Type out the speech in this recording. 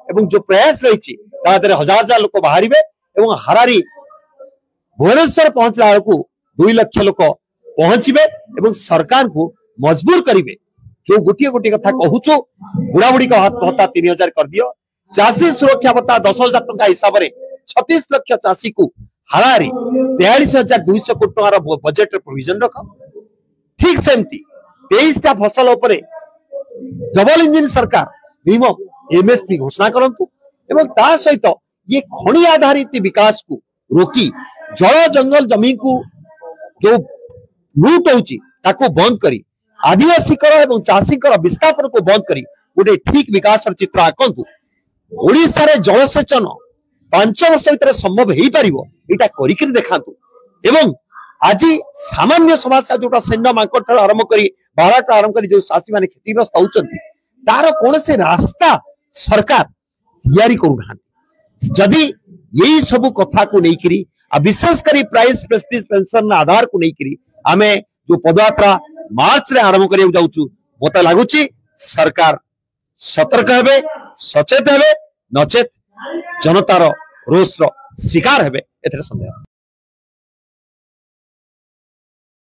एवं जो प्रयास रही हजार हजार लोक बाहर हारारी भुवनेश्वर पहुंचला बेलू 2 लाख लोक पहुंचे सरकार को मजबूर करेंगे जो गोटे गोटे कथा कहूचु बुढ़ा बुढ़ी का भत्ता 3000 कर दियो चाषी सुरक्षा भत्ता 10,000 टंका हिसाब से 36 लाख चाषी को हारारी 43,200 कोटी टंकार बजेट प्रोविजन रख ठीक सेमती 23टा फसल उपरे डबल इंजिन सरकार मिनिमम एमएसपी घोषणा करंतु एवं ता सहित ये खनि आधारित विकास को रोकी जल जंगल जमी को जो लूट होची ताको बंद करी आदिवासी एवं चाषी विस्थापन को बंद करी गोटे ठीक विकास चित्र आंकतु ओडिशा रे जलसेचन 5 वर्ष भीतर संभव हो पार यहाँ करिक देखातु एवं आज सामान्य समस्या जोटा सैन्य मांकट आरंभ कर 12 आरंभ कर जो चाषी मैंने क्षतिग्रस्त होती तार कौन से रास्ता सरकार तैयारी करूना जदि यही सब कथा को लेकर विशेषकर प्राइस प्रेस्टीज पेंशन आधार को लेकर आमे जो पदयात्रा मार्च रे आरंभ करिया जाउछु मते लागुची सरकार सतर्क हेबे सचेत हेबे नचेत जनतार रोष रो शिकार हेबे एथरे संदेह।